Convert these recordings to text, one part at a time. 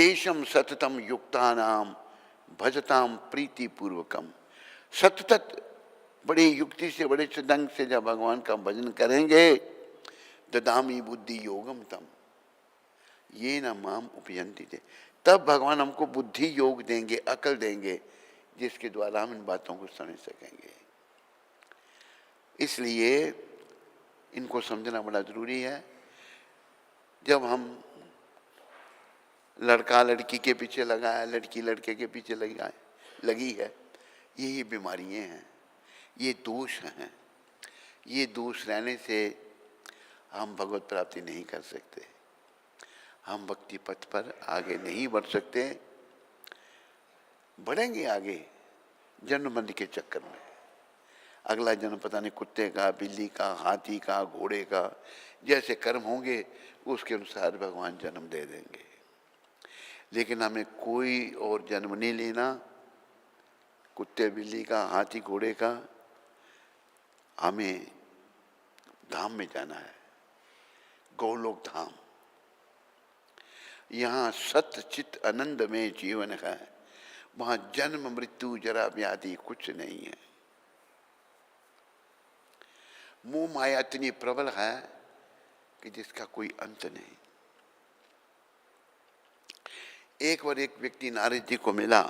तेषम सततम युक्तानाम भजताम प्रीति पूर्वकम। सतत बड़ी युक्ति से, बड़े ढंग से जब भगवान का भजन करेंगे, ददामी बुद्धि योगम तम ये न माम उपयंती थे, तब भगवान हमको बुद्धि योग देंगे, अकल देंगे, जिसके द्वारा हम इन बातों को समझ सकेंगे। इसलिए इनको समझना बड़ा जरूरी है। जब हम लड़का लड़की के पीछे लगा है, लड़की लड़के के पीछे लगी है, यही बीमारियां हैं, ये दोष हैं। ये दोष रहने से हम भगवत प्राप्ति नहीं कर सकते, हम भक्ति पथ पर आगे नहीं बढ़ सकते। बढ़ेंगे आगे जन्म मरण के चक्कर में, अगला जन्म पता नहीं कुत्ते का, बिल्ली का, हाथी का, घोड़े का, जैसे कर्म होंगे उसके अनुसार भगवान जन्म दे देंगे। लेकिन हमें कोई और जन्म नहीं लेना, कुत्ते बिल्ली का, हाथी घोड़े का। हमें धाम में जाना है, गौलोक धाम। यहाँ सत्य चित्त आनंद में जीवन है, वहां जन्म मृत्यु जरा व्याधि कुछ नहीं है। मोह माया इतनी प्रबल है कि जिसका कोई अंत नहीं। एक बार एक व्यक्ति नारद जी को मिला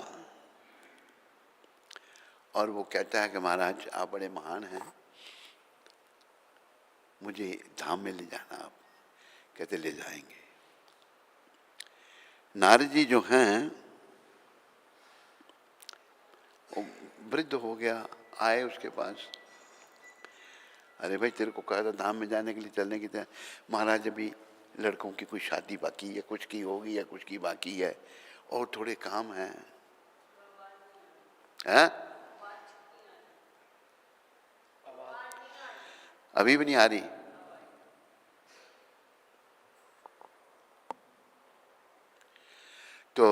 और वो कहता है कि महाराज आप बड़े महान हैं, मुझे धाम में ले जाना। आप कहते ले जाएंगे। नारद जी जो हैं वो वृद्ध हो गया, आए उसके पास। अरे भाई तेरे को कहा था धाम में जाने के लिए, चलने की था। महाराज अभी लड़कों की कोई शादी बाकी है, कुछ की होगी या कुछ की बाकी है, और थोड़े काम हैं। अभी भी नहीं आ रही? तो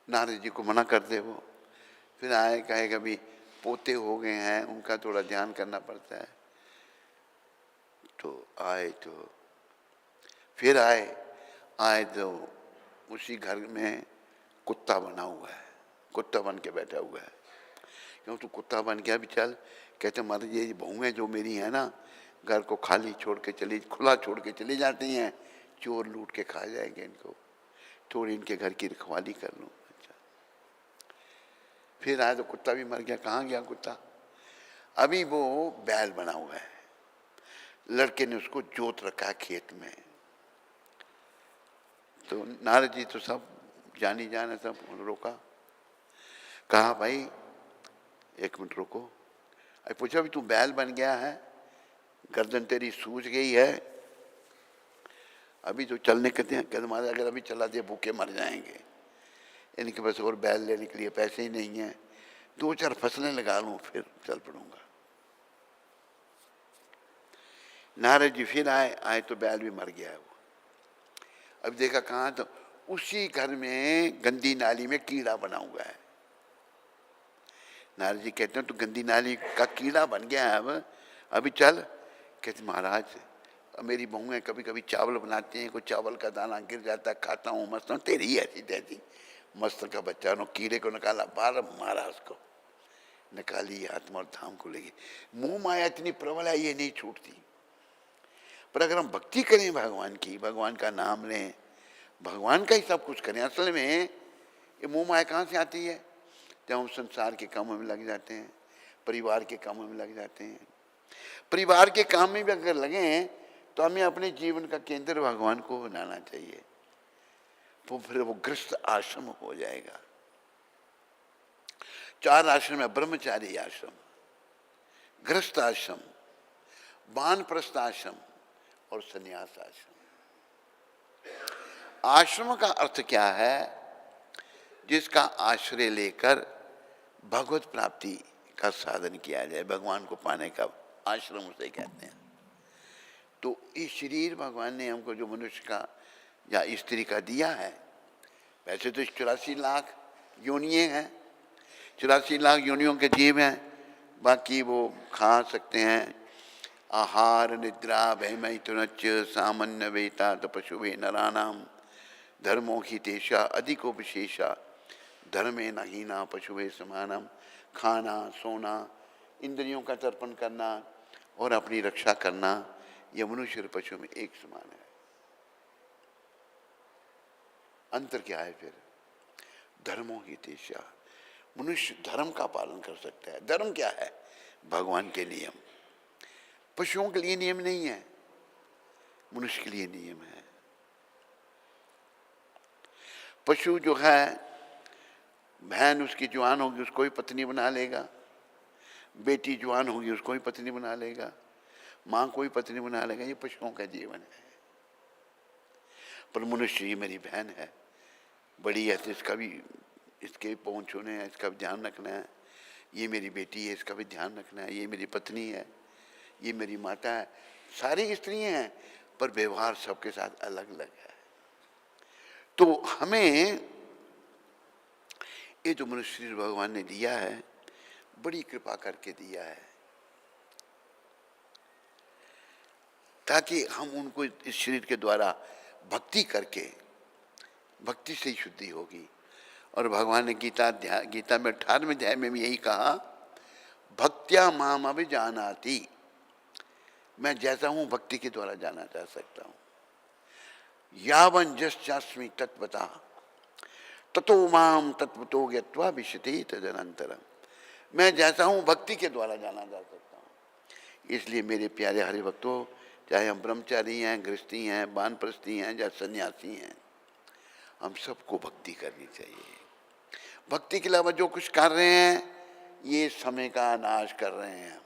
नारद जी को मना कर दे वो। फिर आए, कहे कि अभी पोते हो गए हैं, उनका थोड़ा ध्यान करना पड़ता है। तो आए, तो फिर आए तो उसी घर में कुत्ता बना हुआ है, कुत्ता बन के बैठा हुआ है। क्यों तू कुत्ता बन गया? भी चल। कहते महाराज ये बहुएं जो मेरी है ना, घर को खाली छोड़ के खुला छोड़ के चली जाती हैं, चोर लूट के खा जाएंगे इनको, थोड़ी इनके घर की रखवाली कर लूँ। अच्छा। फिर आए तो कुत्ता भी मर गया। कहाँ गया कुत्ता? अभी वो बैल बना हुआ है, लड़के ने उसको जोत रखा है खेत में। तो नारद जी तो सब जानी जाने, सब रोका। कहा भाई एक मिनट रुको। अरे पूछा भी तू बैल बन गया है, गर्दन तेरी सूज गई है, अभी तो चलने कहते हैं। कहते महाराज अगर अभी चला दिया भूखे मर जाएंगे, इनके पास और बैल लेने के लिए पैसे ही नहीं है, 2-4 फसलें लगा लूँ फिर चल पड़ूंगा। नारद जी फिर आए तो बैल भी मर गया है वो। अब देखा कहाँ, तो उसी घर में गंदी नाली में कीड़ा बना हुआ है। नारद जी कहते हैं तो गंदी नाली का कीड़ा बन गया है अब, अभी चल। कहते महाराज मेरी बहुएं कभी कभी चावल बनाती हैं, कोई चावल का दाना गिर जाता है, खाता हूँ, मस्त हूँ, तेरी ही ऐसी तैसी मस्त का बच्चा। नो कीड़े को निकाला, बार मारा उसको, निकाली आत्मा और धाम को लेगी। मोह माया इतनी प्रबल है, ये नहीं छूटती। पर अगर हम भक्ति करें भगवान की, भगवान का नाम लें, भगवान का ही सब कुछ करें, असल में ये मोह माया कहाँ से आती है? जब हम संसार के कामों में लग जाते हैं, परिवार के कामों में लग जाते हैं। परिवार के काम में भी अगर लगे तो हमें अपने जीवन का केंद्र भगवान को बनाना चाहिए, तो फिर वो गृहस्थ आश्रम हो जाएगा। 4 आश्रम है, ब्रह्मचारी आश्रम, गृहस्थ आश्रम, वानप्रस्थ आश्रम और संन्यास आश्रम। आश्रम का अर्थ क्या है? जिसका आश्रय लेकर भगवत प्राप्ति का साधन किया जाए, भगवान को पाने का आश्रम उसे कहते हैं। तो इस शरीर भगवान ने हमको जो मनुष्य का या स्त्री का दिया है, वैसे तो 84 लाख योनियाँ हैं, 84 लाख योनियों के जीव हैं, बाकी वो खा सकते हैं। आहार निद्रा भयमय तुनच सामान्य वेता तो पशुभे नरानाम धर्मो ही तेषा अधिको विशेषा धर्मे न हीना पशुवे समानम। खाना, सोना, इंद्रियों का तर्पण करना और अपनी रक्षा करना, यह मनुष्य और पशु में एक समान है। अंतर क्या है फिर? धर्मो ही तेषा, मनुष्य धर्म का पालन कर सकता है। धर्म क्या है? भगवान के नियम। पशुओं के लिए नियम नहीं है, मनुष्य के लिए नियम है। पशु जो है, बहन उसकी जवान होगी उसको ही पत्नी बना लेगा, बेटी जवान होगी उसको ही पत्नी बना लेगा, माँ को ही पत्नी बना लेगा। ये पशुओं का जीवन है। पर मनुष्य, ये मेरी बहन है, बड़ी है तो इसका भी, इसके पहुँच छूने है, इसका भी ध्यान रखना है। ये मेरी बेटी है, इसका भी ध्यान रखना है। ये मेरी पत्नी है, ये मेरी माता है। सारी स्त्रियाँ हैं पर व्यवहार सबके साथ अलग अलग है। तो हमें ये जो मनुष्य शरीर भगवान ने दिया है, बड़ी कृपा करके दिया है, ताकि हम उनको इस शरीर के द्वारा भक्ति करके, भक्ति से ही शुद्धि होगी। और भगवान ने गीता में 18वें अध्याय में भी यही कहा, भक्त्या माम अभिजानाति, मैं जैसा हूं भक्ति के द्वारा जाना जा सकता हूं। यावन् यश्चास्मि तत्वता ततो माम तत्वतो ज्ञात्वा विशति तदनंतरम, मैं जैसा हूं भक्ति के द्वारा जाना जा सकता हूं। इसलिए मेरे प्यारे हरि भक्तों, चाहे हम ब्रह्मचारी हैं, गृहस्थी हैं, वानप्रस्थी हैं या सन्यासी हैं, हम सबको भक्ति करनी चाहिए। भक्ति के अलावा जो कुछ कर रहे हैं, ये समय का नाश कर रहे हैं हम।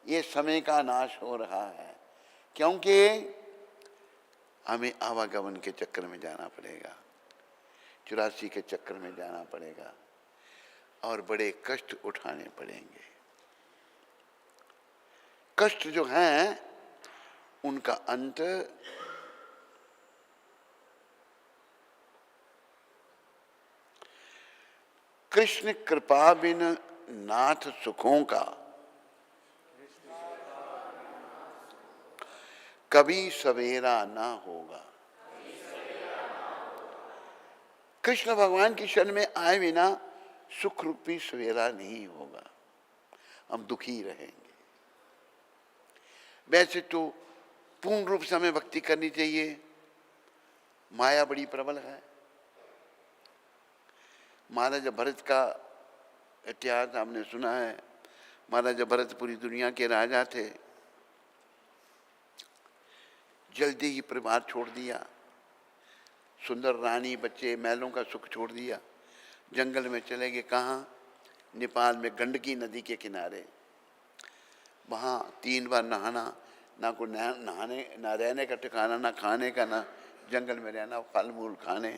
ये समय का नाश हो रहा है, क्योंकि हमें आवागमन के चक्कर में जाना पड़ेगा, 84 के चक्कर में जाना पड़ेगा और बड़े कष्ट उठाने पड़ेंगे। कष्ट जो हैं उनका अंत कृष्ण कृपा बिन नाथ सुखों का कभी सवेरा ना होगा। कृष्ण भगवान की शरण में आए बिना सुख रूपी सवेरा नहीं होगा, हम दुखी रहेंगे। वैसे तो पूर्ण रूप से हमें भक्ति करनी चाहिए, माया बड़ी प्रबल है। महाराजा भरत का इतिहास आपने सुना है। महाराजा भरत पूरी दुनिया के राजा थे, जल्दी ही परिवार छोड़ दिया, सुंदर रानी, बच्चे, महलों का सुख छोड़ दिया, जंगल में चले गए। कहाँ? नेपाल में गंडकी नदी के किनारे। वहाँ 3 बार नहाना, ना कोई नहाने, ना रहने का ठिकाना, ना खाने का, ना जंगल में रहना, फल मूल खाने।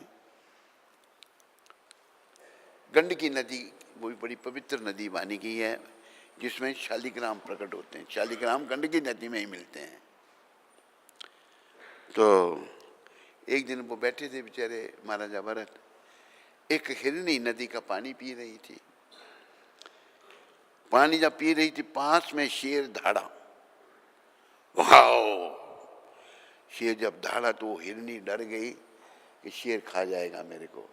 गंडकी नदी वो बड़ी पवित्र नदी मानी गई है, जिसमें शालिग्राम प्रकट होते हैं। शालिग्राम गंडकी नदी में ही मिलते हैं। तो एक दिन वो बैठे थे बेचारे महाराजा भरत, एक हिरनी नदी का पानी पी रही थी। पानी जब पी रही थी, पास में शेर दहाड़ा। वाओ! शेर जब दहाड़ा तो हिरनी डर गई कि शेर खा जाएगा मेरे को।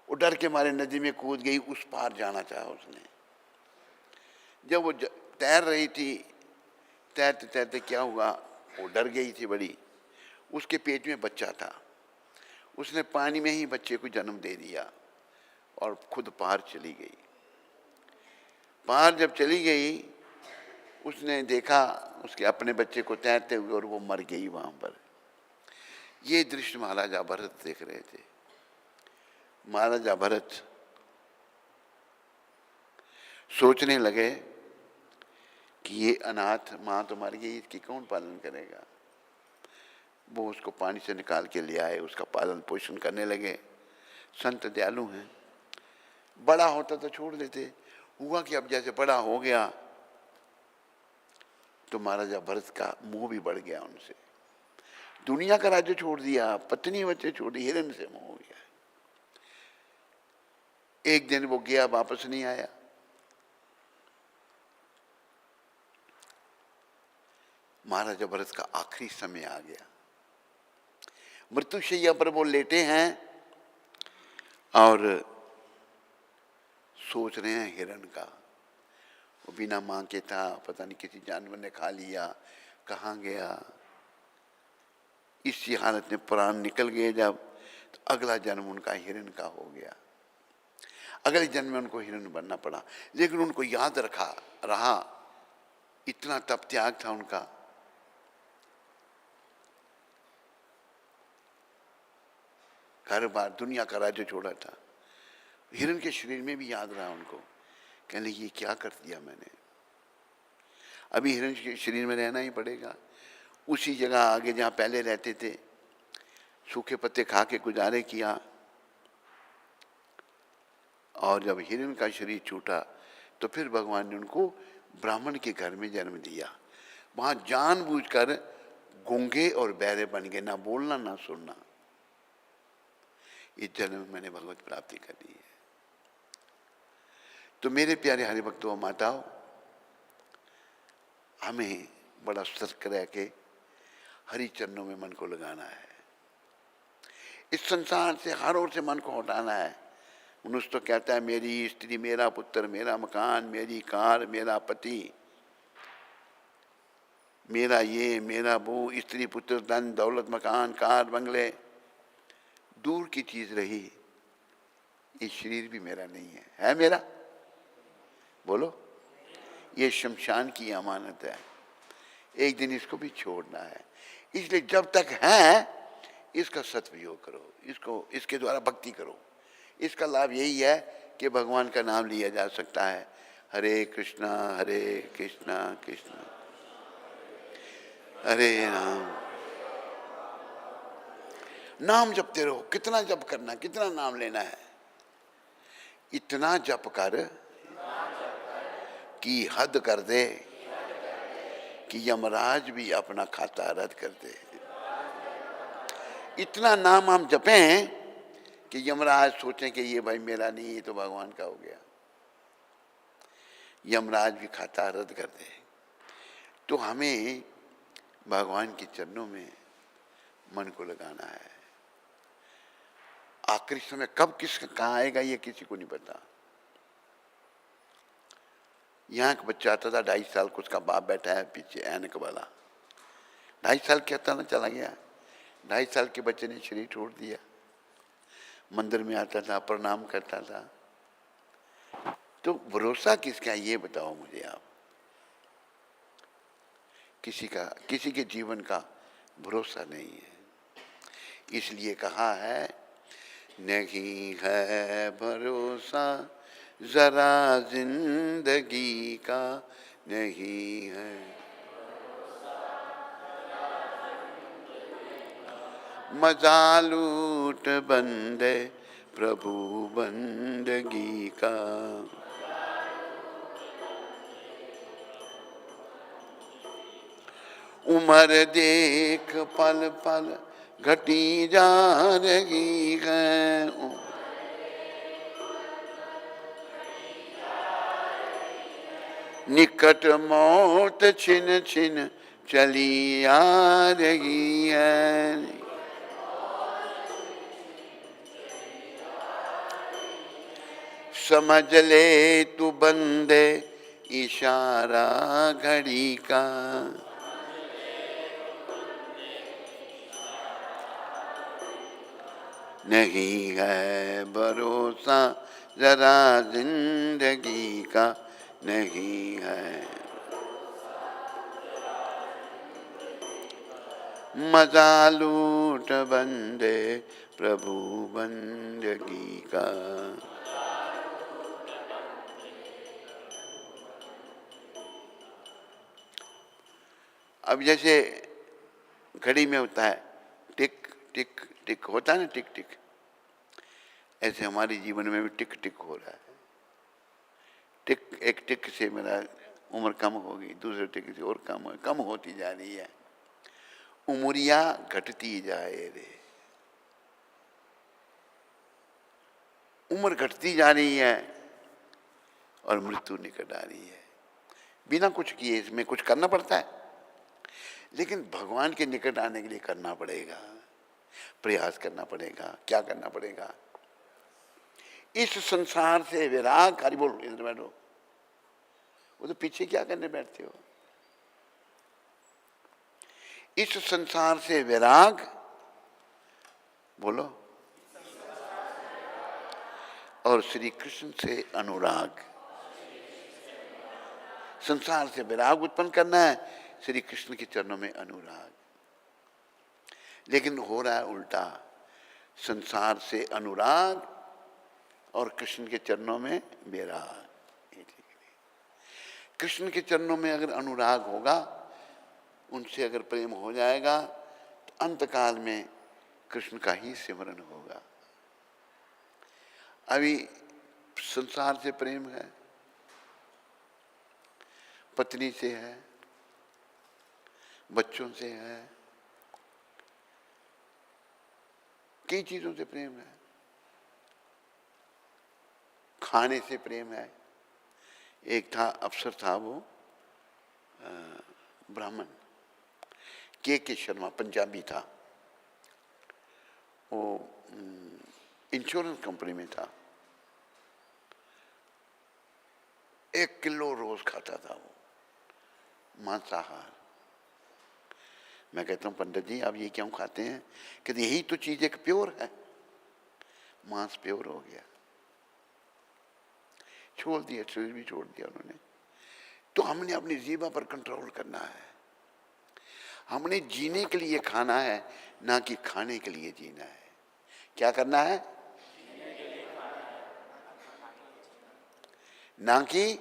वो डर के मारे नदी में कूद गई, उस पार जाना चाहा उसने। जब वो तैर रही थी, तैरते तैरते क्या हुआ, वो डर गई थी बड़ी। उसके पेट में बच्चा था, उसने पानी में ही बच्चे को जन्म दे दिया और खुद पार चली गई। पार जब चली गई, उसने देखा उसके अपने बच्चे को तैरते हुए और वो मर गई वहां पर। ये दृश्य महाराजा भरत देख रहे थे। महाराजा भरत सोचने लगे कि ये अनाथ माँ तो मर गई, इसकी कौन पालन करेगा। वो उसको पानी से निकाल के ले आए, उसका पालन पोषण करने लगे। संत दयालु हैं, बड़ा होता तो छोड़ देते। हुआ कि अब जैसे बड़ा हो गया तो महाराजा भरत का मोह भी बढ़ गया उनसे। दुनिया का राज्य छोड़ दिया, पत्नी बच्चे छोड़ दिए, हिरण से मोह हो गया। एक दिन वो गया, वापस नहीं आया। महाराजा भरत का आखिरी समय आ गया। मृत्युशैया पर वो लेटे हैं और सोच रहे हैं हिरण का। वो बिना मां के था, पता नहीं किसी जानवर ने खा लिया, कहाँ गया। इसी हालत में प्राण निकल गए जब, तो अगला जन्म उनका हिरण का हो गया। अगले जन्म में उनको हिरण बनना पड़ा। लेकिन उनको याद रहा, इतना तप त्याग था उनका। घर बार दुनिया का राज्य छोड़ा था। हिरण के शरीर में भी याद रहा उनको, कहने ये क्या कर दिया मैंने। अभी हिरण के शरीर में रहना ही पड़ेगा। उसी जगह आगे जहाँ पहले रहते थे, सूखे पत्ते खा के गुजारे किया। और जब हिरण का शरीर छूटा तो फिर भगवान ने उनको ब्राह्मण के घर में जन्म दिया। वहां जानबूझकर गूंगे और बहरे बन गए, ना बोलना ना सुनना। इस जन्म में मैंने भगवत प्राप्ति कर ली है। तो मेरे प्यारे हरि भक्तों माताओं, हमें बड़ा सतर्क रह के हरि चरणों में मन को लगाना है। इस संसार से हर ओर से मन को हटाना है। मनुष्य तो कहता है मेरी स्त्री, मेरा पुत्र, मेरा मकान, मेरी कार, मेरा पति, मेरा ये, मेरा वो, स्त्री पुत्र, धन दौलत, मकान, कार, बंगले, दूर की चीज रही। ये शरीर भी मेरा नहीं है मेरा? बोलो, ये शमशान की अमानत है, एक दिन इसको भी छोड़ना है। इसलिए जब तक है इसका सदुपयोग करो, इसके द्वारा भक्ति करो। इसका लाभ यही है कि भगवान का नाम लिया जा सकता है। हरे कृष्णा कृष्णा हरे राम। नाम जपते रहो। कितना जप करना, कितना नाम लेना है? इतना जप कर कि हद कर दे, कि यमराज भी अपना खाता रद्द कर दे। इतना नाम हम जपें कि यमराज सोचें कि ये भाई मेरा नहीं, ये तो भगवान का हो गया। यमराज भी खाता रद्द कर दे। तो हमें भगवान के चरणों में मन को लगाना है। आखिरी समय कब किसका कहाँ आएगा ये किसी को नहीं पता। यहाँ एक बच्चा आता था 2.5 साल का, उसका बाप बैठा है पीछे ऐनक वाला। 2.5 साल क्या था ना, चला गया। 2.5 साल के बच्चे ने शरीर छोड़ दिया। मंदिर में आता था, प्रणाम करता था। तो भरोसा किसका है ये बताओ मुझे आप। किसी के जीवन का भरोसा नहीं है। इसलिए कहा है नहीं है भरोसा जरा जिंदगी का, नहीं है मजा लूट बंदे प्रभु बंदगी का। उम्र देख पल पल घटी जा रही है, निकट मौत छिन छिन चली आ रही है। समझ ले तू बंदे इशारा घड़ी का, नहीं है भरोसा जरा जिंदगी का, नहीं है मजा लूट बंदे प्रभु बंदगी का। अब जैसे घड़ी में होता है टिक टिक टिक, होता है ना टिक टिक, ऐसे हमारे जीवन में भी टिक टिक हो रहा है। टिक, एक टिक से मेरा उम्र कम होगी, दूसरे टिक से और कम होती जा रही है। उमरिया घटती जाए रे, उम्र घटती जा रही है और मृत्यु निकट आ रही है। बिना कुछ किए इसमें कुछ करना पड़ता है, लेकिन भगवान के निकट आने के लिए करना पड़ेगा। प्रयास करना पड़ेगा। क्या करना पड़ेगा? इस संसार से विराग। हरि बोल, इधर बैठो। वो तो पीछे क्या करने बैठते हो? इस संसार से विराग, बोलो, और श्री कृष्ण से अनुराग। संसार से विराग उत्पन्न करना है, श्री कृष्ण के चरणों में अनुराग। लेकिन हो रहा है उल्टा, संसार से अनुराग और कृष्ण के चरणों में विराग। कृष्ण के चरणों में अगर अनुराग होगा, उनसे अगर प्रेम हो जाएगा, तो अंतकाल में कृष्ण का ही सिमरन होगा। अभी संसार से प्रेम है, पत्नी से है, बच्चों से है, कई चीजों से प्रेम है, खाने से प्रेम है। एक था, अफसर था, वो ब्राह्मण, के शर्मा, पंजाबी था। वो इंश्योरेंस कंपनी में था। 1 किलो रोज खाता था वो मांसाहार। मैं कहता हूँ, पंडित जी आप ये क्यों खाते हैं? कहते यही तो चीज एक प्योर है। मांस प्योर हो गया, छोड़ दिया, शरीर भी छोड़ दिया उन्होंने। तो हमने अपनी जीवा पर कंट्रोल करना है। हमने जीने के लिए खाना है, ना कि खाने के लिए जीना है। क्या करना है? ना कि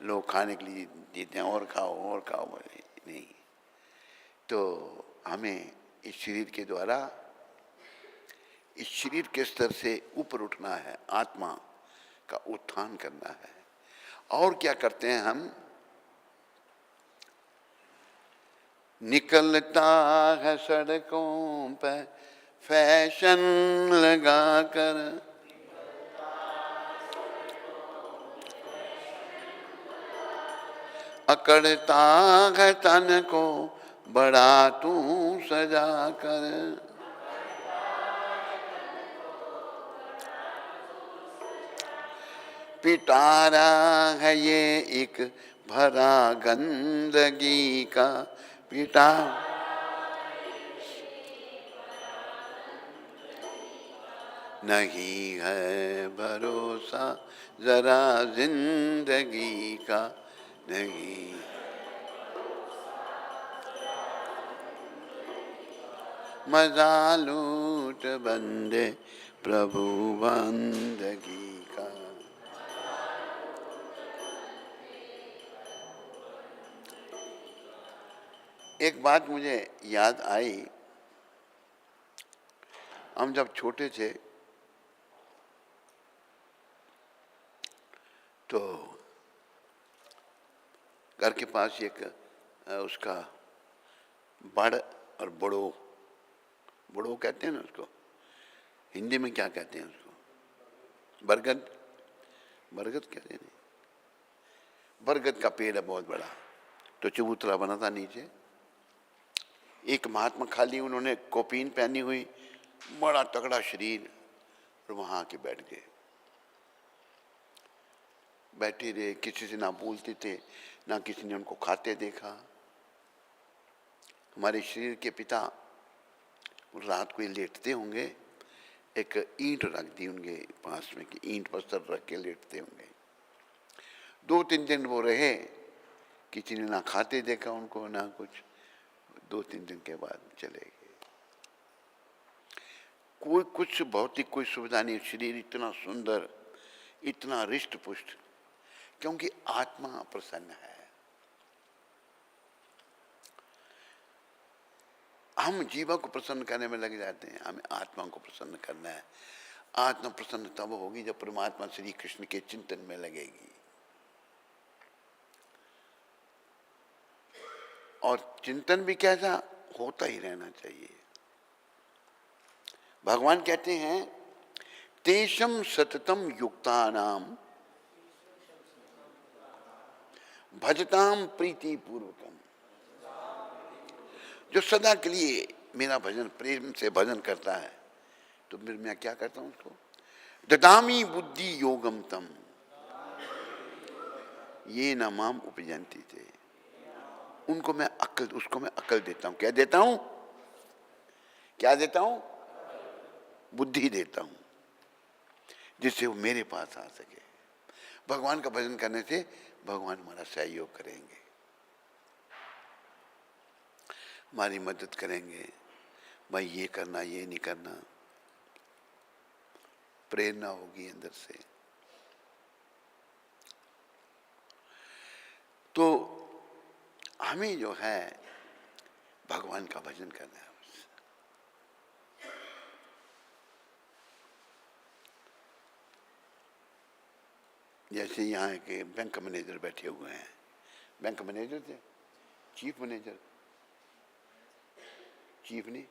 लोग खाने के लिए जीते हैं, और खाओ और खाओ, नहीं। तो हमें इस शरीर के द्वारा, इस शरीर के स्तर से ऊपर उठना है, आत्मा का उत्थान करना है। और क्या करते हैं हम? निकलता है सड़कों पे फैशन लगाकर, अकड़ता है तन को बड़ा तू सजा कर। पिटारा है ये एक भरा गंदगी का, पिटा नहीं है भरोसा जरा जिंदगी का, नहीं। मजा लूट बंदे प्रभु बंदगी का। एक बात मुझे याद आई, हम जब छोटे थे तो घर के पास एक उसका बड़ और बड़ो, बड़ो कहते हैं ना उसको, हिंदी में क्या कहते हैं उसको? बरगद, बरगद कहते हैं। बरगद का पेड़ है बहुत बड़ा, तो चबूतरा बना था नीचे। एक महात्मा खाली, उन्होंने कोपीन पहनी हुई, बड़ा तगड़ा शरीर, और वहां आके बैठ गए। बैठे रहे, किसी से ना बोलते थे, ना किसी ने उनको खाते देखा। हमारे शरीर के पिता रात को लेटते होंगे, एक ईंट रख दी उनके पास में कि ईंट पर सर रख के लेटते होंगे। 2-3 दिन वो रहे, किसी ने ना खाते देखा उनको ना कुछ। 2-3 दिन के बाद चले गए। कोई कुछ भौतिक कोई सुविधा नहीं, शरीर इतना सुंदर, इतना रिष्ट पुष्ट, क्योंकि आत्मा प्रसन्न है। हम जीवा को प्रसन्न करने में लग जाते हैं, हमें आत्मा को प्रसन्न करना है। आत्मा प्रसन्न तब होगी जब परमात्मा श्री कृष्ण के चिंतन में लगेगी। और चिंतन भी कैसा होता ही रहना चाहिए। भगवान कहते हैं, तेषम सततम युक्तानाम भजताम प्रीति पूर्वकम। जो सदा के लिए मेरा भजन प्रेम से भजन करता है तो फिर मैं क्या करता हूँ उसको, ददामी बुद्धि योगम तम ये न माम उपजंती थे, उनको मैं अक्ल, उसको मैं अक्ल देता हूँ। क्या देता हूँ? क्या देता हूँ? बुद्धि देता हूँ, जिससे वो मेरे पास आ सके। भगवान का भजन करने से भगवान हमारा सहयोग करेंगे, हमारी मदद करेंगे। भाई ये करना, ये नहीं करना, प्रेरणा होगी अंदर से। तो हमें जो है भगवान का भजन करना है। जैसे यहाँ के बैंक मैनेजर बैठे हुए हैं, बैंक मैनेजर थे, चीफ मैनेजर, चीफ नहीं,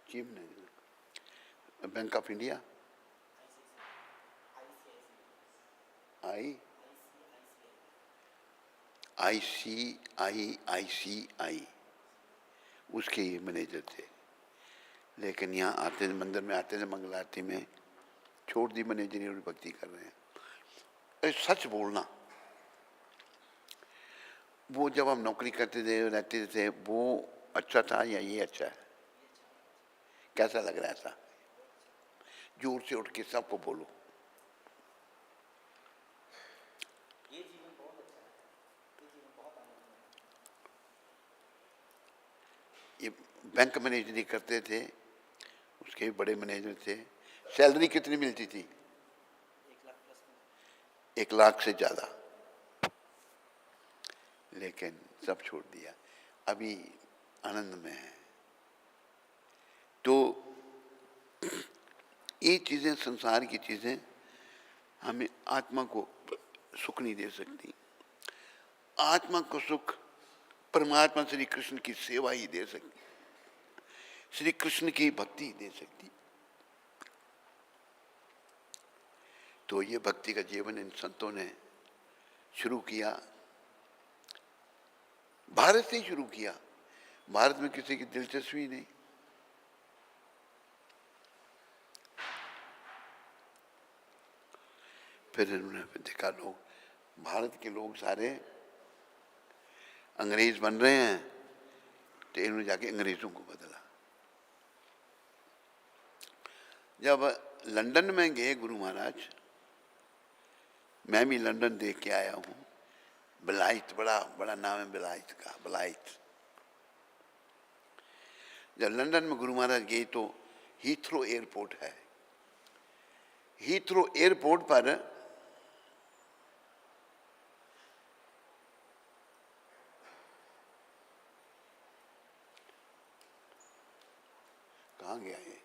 chief manager bank of India, ICICI उसके ये मैनेजर थे। लेकिन यहाँ आते थे, मंदिर में आते थे, मंगल आरती में छोड़ दी मैनेजरी और भक्ति कर रहे हैं। सच बोलना, वो जब हम नौकरी करते थे रहते थे वो अच्छा था या ये अच्छा है? कैसा लग रहा है? ऐसा जोर से उठ के सबको बोलो, ये जीवन बहुत अच्छा है, ये जीवन बहुत आनंदमय है। ये बैंक मैनेजरी करते थे, उसके भी बड़े मैनेजर थे। सैलरी कितनी मिलती थी? 1 लाख प्लस में। 1 लाख से ज्यादा। लेकिन सब छोड़ दिया, अभी आनंद में है। तो ये चीजें, संसार की चीजें हमें आत्मा को सुख नहीं दे सकती। आत्मा को सुख परमात्मा श्री कृष्ण की सेवा ही दे सकती, श्री कृष्ण की भक्ति दे सकती। तो ये भक्ति का जीवन इन संतों ने शुरू किया, भारत से ही शुरू किया। भारत में किसी की दिलचस्पी नहीं। फिर इन्होंने देखा लोग, भारत के लोग सारे अंग्रेज बन रहे हैं, तो इन्होंने जाके अंग्रेजों को बदला। जब लंदन में गए गुरु महाराज, मैं भी लंदन देख के आया हूँ, बिलाइत, बड़ा बड़ा नाम है बिलाइत का, बिलाइत। जब लंदन में गुरु महाराज गए तो हीथ्रो एयरपोर्ट है, हीथ्रो एयरपोर्ट पर कहाँ गया ये?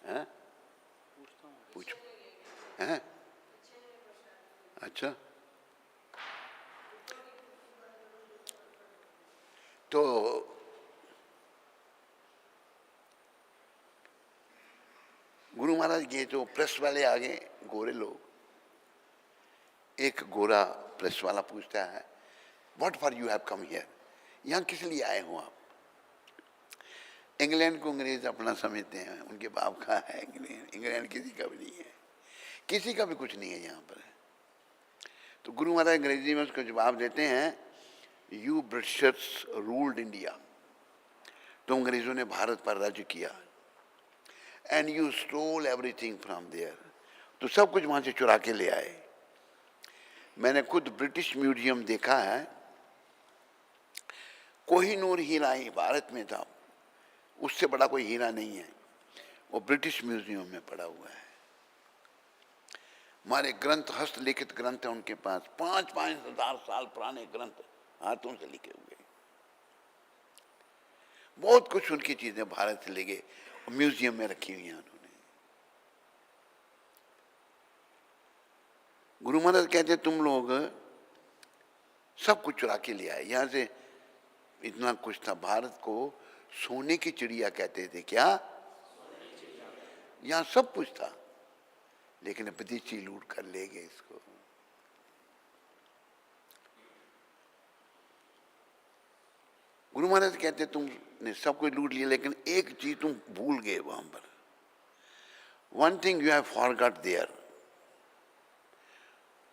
हैं? पूछो। हैं? अच्छा, तो गुरु महाराज गए तो प्रेस वाले आ गए, गोरे लोग। एक गोरा प्रेस वाला पूछता है, what for you have come here, यहाँ किस लिए आए हो आप? इंग्लैंड को अंग्रेज अपना समझते हैं, उनके बाप का है इंग्लैंड, इंग्लैंड किसी का भी नहीं है, किसी का भी कुछ नहीं है यहाँ पर। तो गुरु महाराज अंग्रेजी में उसको जवाब देते हैं, यू ब्रिटिशर्स रूल्ड इंडिया, तो अंग्रेजों ने भारत पर राज्य किया, and you stole everything from there, तो सब कुछ वहां से चुरा के ले आए। मैंने खुद ब्रिटिश म्यूजियम देखा है, कोहिनूर हीरा ही भारत में था, उससे बड़ा कोई हीरा नहीं है, वो ब्रिटिश म्यूजियम में पड़ा हुआ है। हमारे ग्रंथ, हस्तलिखित ग्रंथ है उनके पास, 5-5 हजार साल पुराने ग्रंथ हाथों से लिखे हुए। बहुत कुछ उनकी चीजें भारत से ले गए, म्यूजियम में रखी हुई हैं उन्होंने। गुरु महाराज कहते तुम लोग सब कुछ चुरा के ले आए, यहां से इतना कुछ था। भारत को सोने की चिड़िया कहते थे, क्या? यहां सब कुछ था, लेकिन विदेशी लूट कर ले गए इसको। गुरु महाराज कहते तुमने सब कुछ लूट लिया लेकिन एक चीज तुम भूल गए वहां पर। One thing you have forgot there.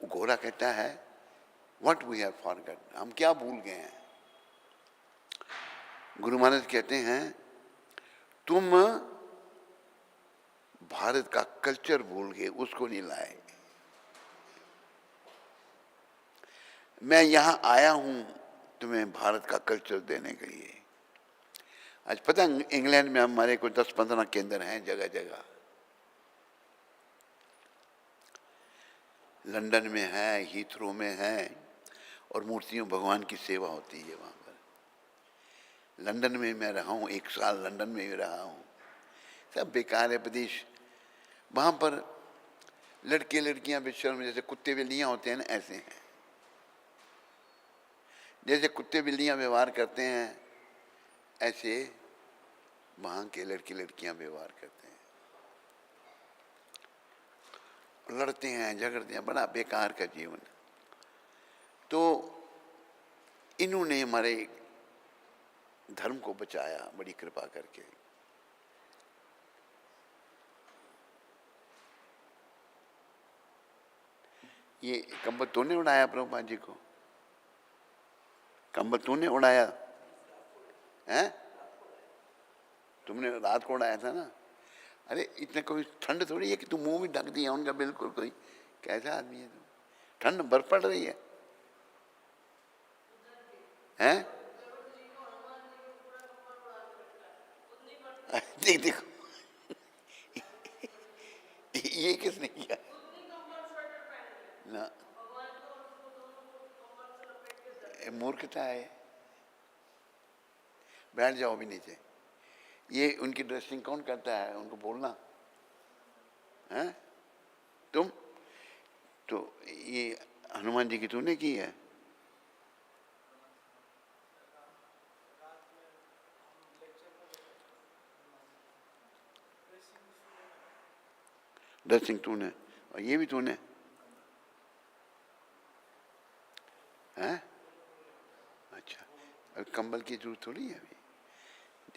घोड़ा कहता है व्हाट वी हैव फॉरगॉट, हम क्या भूल गए हैं। गुरु महाराज कहते हैं तुम भारत का कल्चर भूल गए, उसको नहीं लाए। मैं यहां आया हूं तुम्हें भारत का कल्चर देने के लिए। आज पता है इंग्लैंड में हमारे को 10-15 केंद्र हैं जगह जगह। लंदन में है, हीथ्रो में है, और मूर्तियों भगवान की सेवा होती है वहां पर। लंदन में मैं रहा हूं, 1 साल लंदन में भी रहा हूं। सब बेकार है प्रदेश। वहां पर लड़के लड़कियां बेशर्म जैसे कुत्ते बिल्लियां होते हैं ना, ऐसे हैं। जैसे कुत्ते बिल्लियां व्यवहार करते हैं ऐसे वहां के लड़के लड़कियां व्यवहार करते हैं। लड़ते हैं, झगड़ते हैं, बड़ा बेकार का जीवन। तो इन्होंने हमारे धर्म को बचाया बड़ी कृपा करके। ये कंबल तूने उड़ाया प्रभुपाद जी को? कंबल तूने उड़ाया है? तुमने रात को उड़ाया था ना। अरे इतने कोई ठंड थोड़ी है कि तू मुंह भी ढक दिया उनका बिल्कुल। कोई कैसा आदमी है तू? ठंड बर्फ पड़ रही है हैं? देख देखो ये किसने किया ना? मूर्खता है। बैठ जाओ भी नीचे। ये उनकी ड्रेसिंग कौन करता है? उनको बोलना है तुम। तो ये हनुमान जी की तूने की है? ड्रेसिंग तूने और ये भी तूने है? अच्छा, अब कंबल की जरूरत थोड़ी है अभी।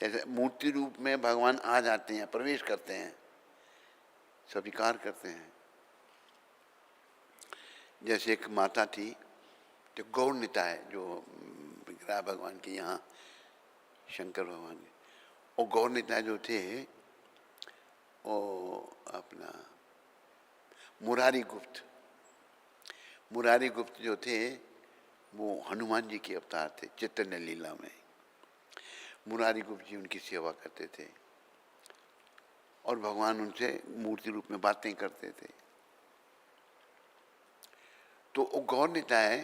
जैसे मूर्ति रूप में भगवान आ जाते हैं, प्रवेश करते हैं, स्वीकार करते हैं। जैसे एक माता थी जो गौरनिता है, जो विग्रह भगवान के यहाँ शंकर भगवान के, और गौरनिता जो थे वो अपना मुरारी गुप्त। मुरारी गुप्त जो थे वो हनुमान जी के अवतार थे चैतन्य लीला में। मुरारी गुप्त जी उनकी सेवा करते थे और भगवान उनसे मूर्ति रूप में बातें करते थे। तो वो गौरनिता है।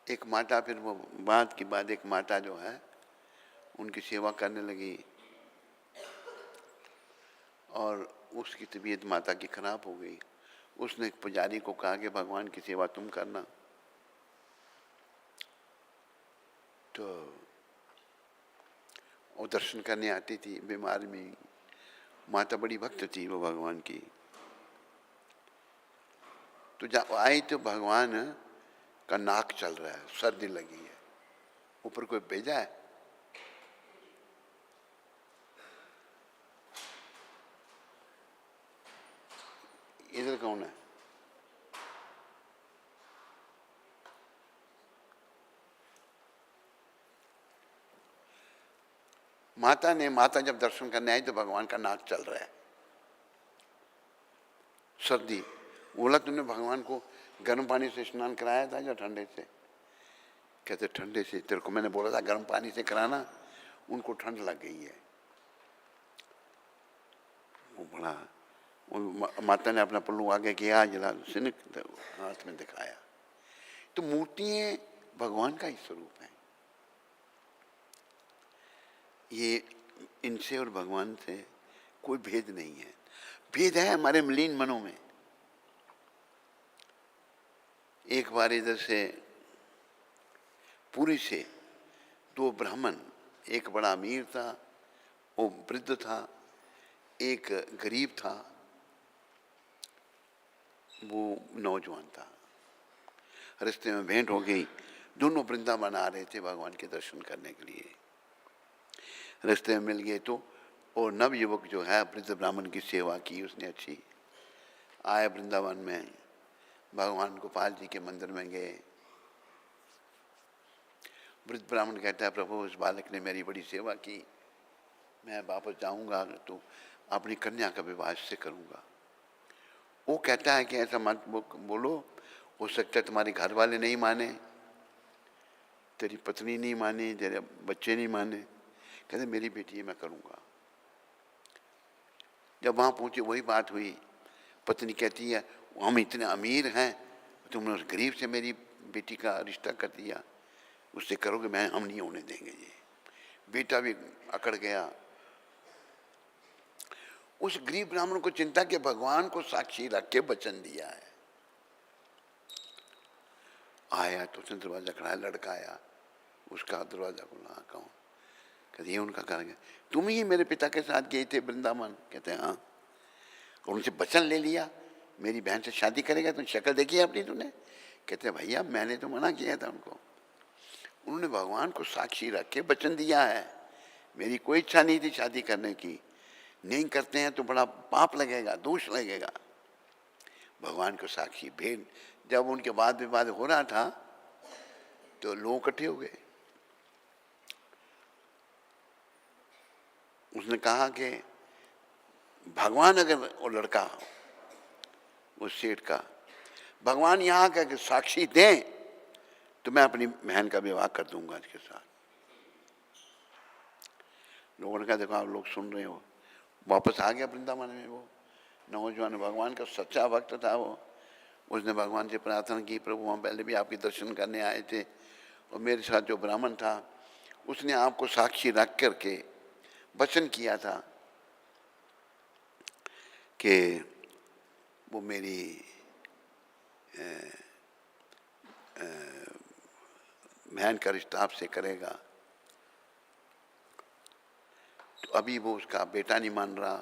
एक माता, फिर वो बात की बाद एक माता जो है उनकी सेवा करने लगी और उसकी तबीयत माता की खराब हो गई। उसने एक पुजारी को कहा कि भगवान की सेवा तुम करना। तो वो दर्शन करने आती थी बीमार में। माता बड़ी भक्त थी वो भगवान की। तो जब आई तो भगवान का नाक चल रहा है, सर्दी लगी है। ऊपर कोई भेजा है? इधर कौन है? माता जब दर्शन करने आई तो भगवान का नाक चल रहा है, सर्दी। बोला तुमने भगवान को गर्म पानी से स्नान कराया था या ठंडे से? कहते ठंडे से। तेरे को मैंने बोला था गर्म पानी से कराना, उनको ठंड लग गई है। वो बड़ा माता ने अपना पल्लू आगे किया, जला सिनक हाथ में दिखाया। तो मूर्तियां भगवान का ही स्वरूप है। ये इनसे और भगवान से कोई भेद नहीं है। भेद है हमारे मलिन मनों में। एक बार इधर से पुरी से 2 ब्राह्मण, एक बड़ा अमीर था, वो वृद्ध था, एक गरीब था, वो नौजवान था। रास्ते में भेंट हो गई। दोनों वृंदावन आ रहे थे भगवान के दर्शन करने के लिए। रास्ते में मिल गए तो और नव युवक जो है वृद्ध ब्राह्मण की सेवा की उसने अच्छी। आए वृंदावन में, भगवान गोपाल जी के मंदिर में गए। वृद्ध ब्राह्मण कहता है प्रभु उस बालक ने मेरी बड़ी सेवा की, मैं वापस जाऊंगा तो अपनी कन्या का विवाह से करूंगा। वो कहता है कि ऐसा मत बोलो, हो सकता है तुम्हारे घर वाले नहीं माने, तेरी पत्नी नहीं माने, तेरे बच्चे नहीं माने। कहते मेरी बेटी है, मैं करूंगा। जब वहां पहुंचे वही बात हुई। पत्नी कहती है हम इतने अमीर हैं, तुमने उस गरीब से मेरी बेटी का रिश्ता कर दिया, उससे करोगे? मैं हम नहीं होने देंगे ये। बेटा भी अकड़ गया। उस गरीब ब्राह्मण को चिंता कि भगवान को साक्षी रख के वचन दिया है। आया तो उसने दरवाजा खड़ा, लड़का आया, उसका दरवाजा खुला। कौन? कहते ये उनका घर गया। तुम ही मेरे पिता के साथ गए थे वृंदावन? कहते हैं हाँ। और उनसे वचन ले लिया मेरी बहन से शादी करेगा? तुम शक्ल देखी अपनी तूने? कहते भैया मैंने तो मना किया था उनको, उन्होंने भगवान को साक्षी रख के वचन दिया है। मेरी कोई इच्छा नहीं थी शादी करने की, नहीं करते हैं तो बड़ा पाप लगेगा, दोष लगेगा। भगवान को साक्षी भेद। जब उनके वाद विवाद हो रहा था तो लोग इकट्ठे हो गए। उसने कहा कि भगवान अगर वो लड़का उस सेठ का, भगवान यहाँ का कि साक्षी दें तो मैं अपनी बहन का विवाह कर दूंगा इसके साथ। लोगों ने कहा देखो आप लोग सुन रहे हो। वापस आ गया वृंदावन में वो नौजवान, भगवान का सच्चा भक्त था वो। उसने भगवान से प्रार्थना की प्रभु हम पहले भी आपके दर्शन करने आए थे और मेरे साथ जो ब्राह्मण था उसने आपको साक्षी रख करके वचन किया था कि वो मेरी बहन का रिश्ता आपसे करेगा। तो अभी वो उसका बेटा नहीं मान रहा,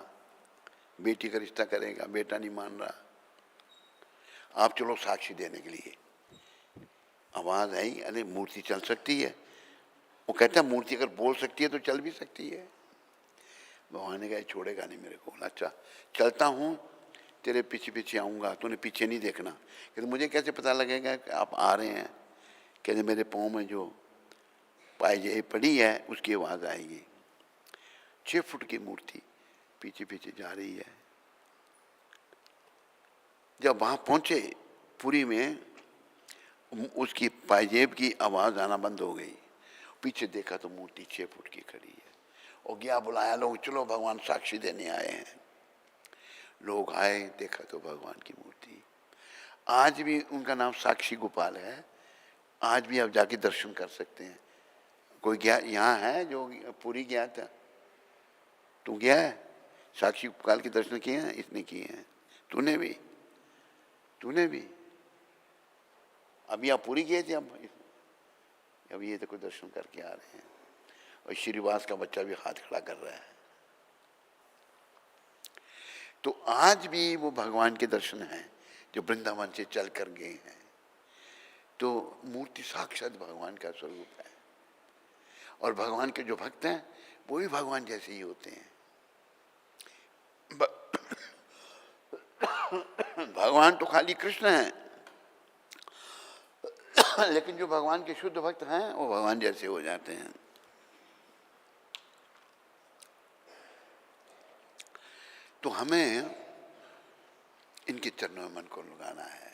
बेटी का रिश्ता करेगा, बेटा नहीं मान रहा। आप चलो साक्षी देने के लिए। आवाज आई, अरे मूर्ति चल सकती है? वो कहता है मूर्ति अगर बोल सकती है तो चल भी सकती है। भगवान ने कहा छोड़ेगा नहीं मेरे को। अच्छा चलता हूँ, तेरे पीछे पीछे आऊँगा, तूने पीछे नहीं देखना। कहते मुझे कैसे पता लगेगा कि आप आ रहे हैं? कहते मेरे पाँव में जो पायजे पड़ी है उसकी आवाज़ आएगी। 6 फुट की मूर्ति पीछे पीछे जा रही है। जब वहाँ पहुँचे पुरी में, उसकी पायजेब की आवाज़ आना बंद हो गई। पीछे देखा तो मूर्ति 6 फुट की खड़ी है। और गया बुलाया लोग, चलो भगवान साक्षी देने आए हैं। लोग आए, देखा तो भगवान की मूर्ति। आज भी उनका नाम साक्षी गोपाल है। आज भी आप जाके दर्शन कर सकते हैं। कोई गया यहाँ है जो पुरी गया था? तू गया है? साक्षी गोपाल के दर्शन किए हैं? इसने किए हैं। तूने भी? अभी आप पुरी गए थे? अब ये तो कोई दर्शन करके आ रहे हैं। और श्रीवास का बच्चा भी हाथ खड़ा कर रहा है। तो आज भी वो भगवान के दर्शन हैं जो वृंदावन से चल कर गए हैं। तो मूर्ति साक्षात भगवान का स्वरूप है। और भगवान के जो भक्त हैं वो भी भगवान जैसे ही होते हैं। भगवान तो खाली कृष्ण हैं, लेकिन जो भगवान के शुद्ध भक्त हैं वो भगवान जैसे हो जाते हैं। तो हमें इनके चरणों में मन को लगाना है।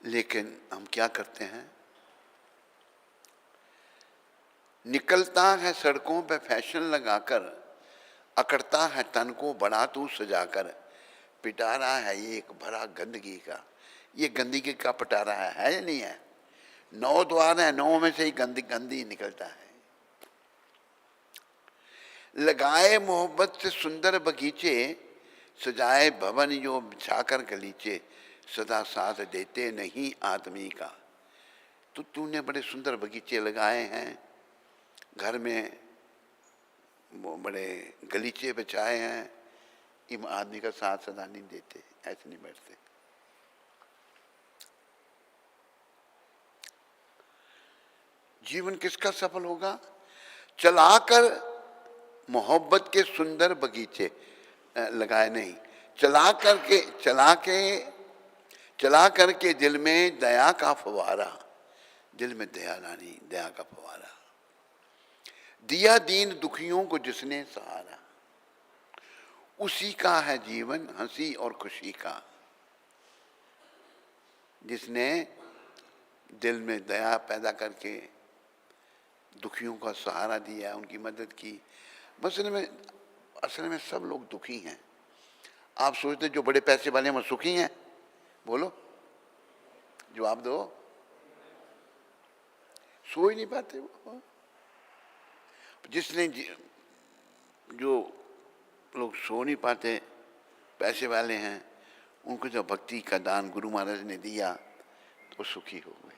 लेकिन हम क्या करते हैं? निकलता है सड़कों पे फैशन लगाकर, अकड़ता है तन को बड़ा तू सजाकर, पिटारा है ये एक भरा गंदगी का। ये गंदगी का पिटारा है या नहीं है? 9 द्वार है, 9 में से ही गंदी निकलता है। लगाए मोहब्बत से सुंदर बगीचे, सजाए भवन जो बिछाकर गलीचे, सदा साथ देते नहीं आदमी का। तो तूने बड़े सुंदर बगीचे लगाए हैं, घर में वो बड़े गलीचे बिछाए हैं, इन आदमी का साथ सदा नहीं देते, ऐसे नहीं बैठते। जीवन किसका सफल होगा? चलाकर मोहब्बत के सुंदर बगीचे लगाए नहीं, चला करके दिल में दया का फवारा, दिल में दया लानी, दया का फवारा, दिया दीन दुखियों को जिसने सहारा, उसी का है जीवन हंसी और खुशी का। जिसने दिल में दया पैदा करके दुखियों का सहारा दिया, उनकी मदद की। असल में सब लोग दुखी हैं। आप सोचते जो बड़े पैसे वाले हैं वो सुखी हैं? बोलो, जवाब दो। सो ही नहीं पाते वो। जो लोग सो नहीं पाते, पैसे वाले हैं, उनको जब भक्ति का दान गुरु महाराज ने दिया तो सुखी हो गए।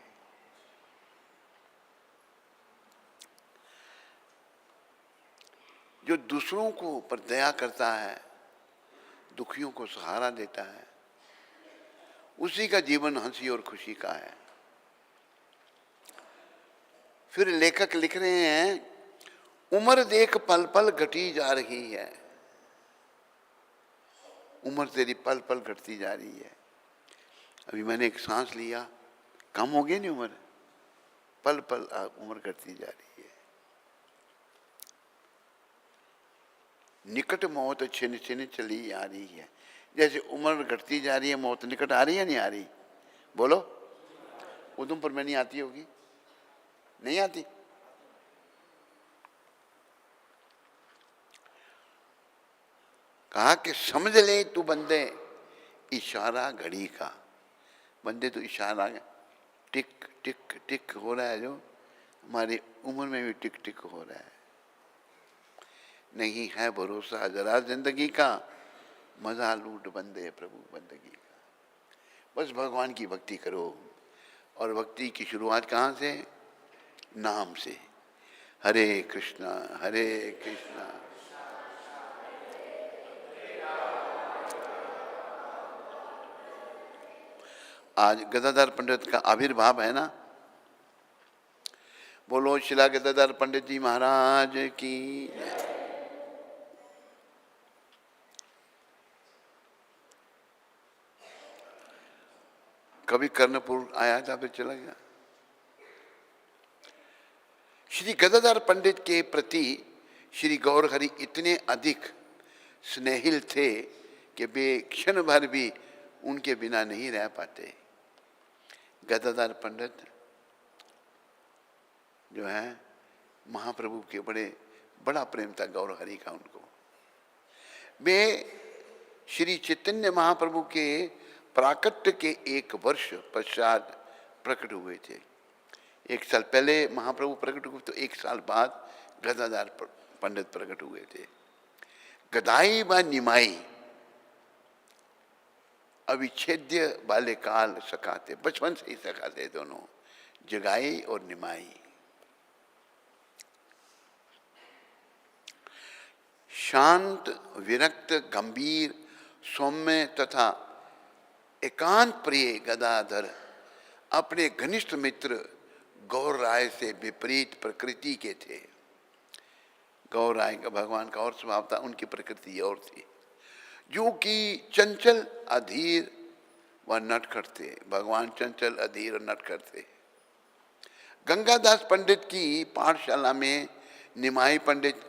जो दूसरों को पर दया करता है, दुखियों को सहारा देता है, उसी का जीवन हंसी और खुशी का है। फिर लेखक लिख रहे हैं, उम्र देख पल पल घटी जा रही है। उम्र तेरी पल पल घटती जा रही है। अभी मैंने एक सांस लिया, कम हो गई नहीं उम्र, पल पल उम्र घटती जा रही है। निकट मौत छिन छिन चली आ रही है। जैसे उम्र घटती जा रही है, मौत निकट आ रही है नहीं आ रही? बोलो, उधमपुर में नहीं आती होगी? नहीं आती? कहा कि समझ ले तू बंदे इशारा घड़ी का। बंदे तो इशारा टिक टिक टिक हो रहा है, जो हमारी उम्र में भी टिक टिक हो रहा है। नहीं है भरोसा जरा जिंदगी का, मजा लूट बंदे प्रभु बंदगी का। बस भगवान की भक्ति करो। और भक्ति की शुरुआत कहाँ से? नाम से। हरे कृष्णा हरे कृष्णा। आज गदाधर पंडित का आविर्भाव है ना। बोलो शिला गदाधर पंडित जी महाराज की। कभी कर्णपुर आया था, फिर चला गया। श्री गदाधर पंडित के प्रति श्री गौरहरि इतने अधिक स्नेहिल थे कि वे क्षण भर भी उनके बिना नहीं रह पाते। गदाधर पंडित जो है महाप्रभु के बड़ा प्रेम था गौरहरि का उनको। वे श्री चैतन्य महाप्रभु के प्राकट्य के 1 वर्ष पश्चात प्रकट हुए थे। 1 साल पहले महाप्रभु प्रकट हुए तो 1 साल बाद गदाधर पंडित प्रकट हुए थे। गदाई व निमाई अविच्छेद्य बाल्यकाल सखाते, बचपन से ही सखाते दोनों, जगाई और निमाई। शांत विरक्त गंभीर सौम्य तथा एकांत प्रिय गदाधर अपने घनिष्ठ मित्र गौर राय से विपरीत प्रकृति के थे। गौर राय का भगवान का और स्वभाव था, उनकी प्रकृति और थी, जो कि चंचल अधीर व नटखट थे। भगवान चंचल अधीर और नटखट थे। गंगादास पंडित की पाठशाला में निमाई पंडित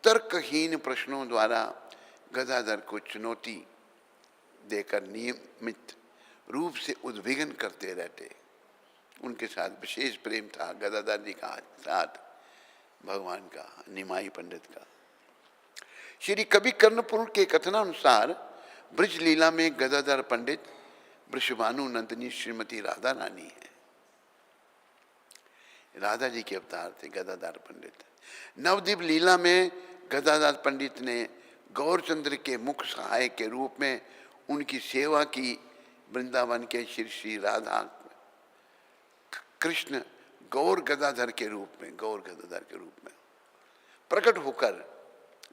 तर्कहीन प्रश्नों द्वारा गदाधर को चुनौती देकर नियमित रूप से उद्विग्न करते रहते। उनके साथ विशेष प्रेम था गदाधर जी का साथ भगवान का, निमाई पंडित का। श्री कवि कर्णपुर के कथनानुसार ब्रज लीला में गदाधर पंडित वृषभानु नंदिनी श्रीमती राधा रानी है। राधा जी के अवतार थे गदाधर पंडित। नवद्वीप लीला में गदाधर पंडित ने गौरचंद्र के मुख्य सहायक के रूप में उनकी सेवा की। वृंदावन के श्री श्री राधा कृष्ण गौर गदाधर के रूप में प्रकट होकर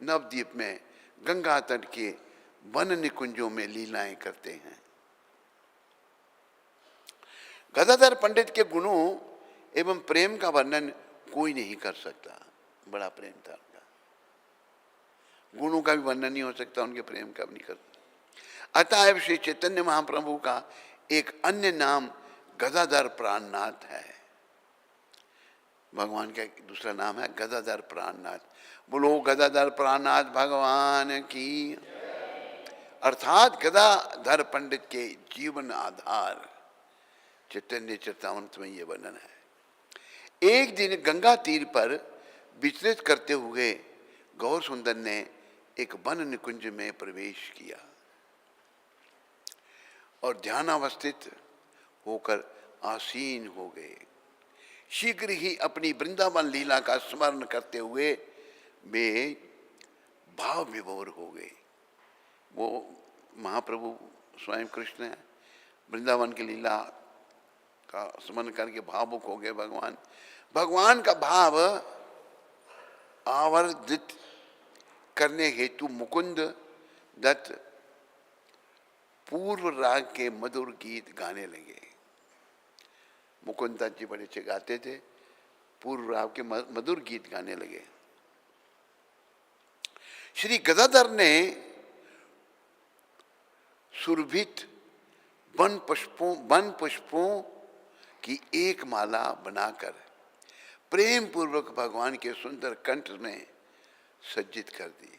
नवद्वीप में गंगा तट के वन निकुंजों में लीलाएं करते हैं। गदाधर पंडित के गुणों एवं प्रेम का वर्णन कोई नहीं कर सकता। बड़ा प्रेम था उनका, गुणों का भी वर्णन नहीं हो सकता, उनके प्रेम का भी नहीं कर सकता। अतएव श्री चैतन्य महाप्रभु का एक अन्य नाम गदाधर प्राणनाथ है। भगवान का एक दूसरा नाम है गदाधर प्राणनाथ। बोलो गदाधर प्राणनाथ भगवान की। अर्थात गदाधर पंडित के जीवन आधार चैतन्य चरितामृत में ये वर्णन है। एक दिन गंगा तीर पर विचरित करते हुए गौर सुंदर ने एक वन निकुंज में प्रवेश किया और ध्यानावस्थित होकर आसीन हो गए। शीघ्र ही अपनी वृंदावन लीला का स्मरण करते हुए वे भाव विभोर हो गए। वो महाप्रभु स्वयं कृष्ण है, वृंदावन की लीला का स्मरण करके भावुक हो गए। भगवान का भाव आवर्धित करने हेतु मुकुंद दत्त पूर्व राग के मधुर गीत गाने लगे। मुकुंद दत्त जी बड़े अच्छे गाते थे, पूर्व राग के मधुर गीत गाने लगे। श्री गदाधर ने सुरभित वन पुष्पों की एक माला बनाकर प्रेम पूर्वक भगवान के सुंदर कंठ में सज्जित कर दी।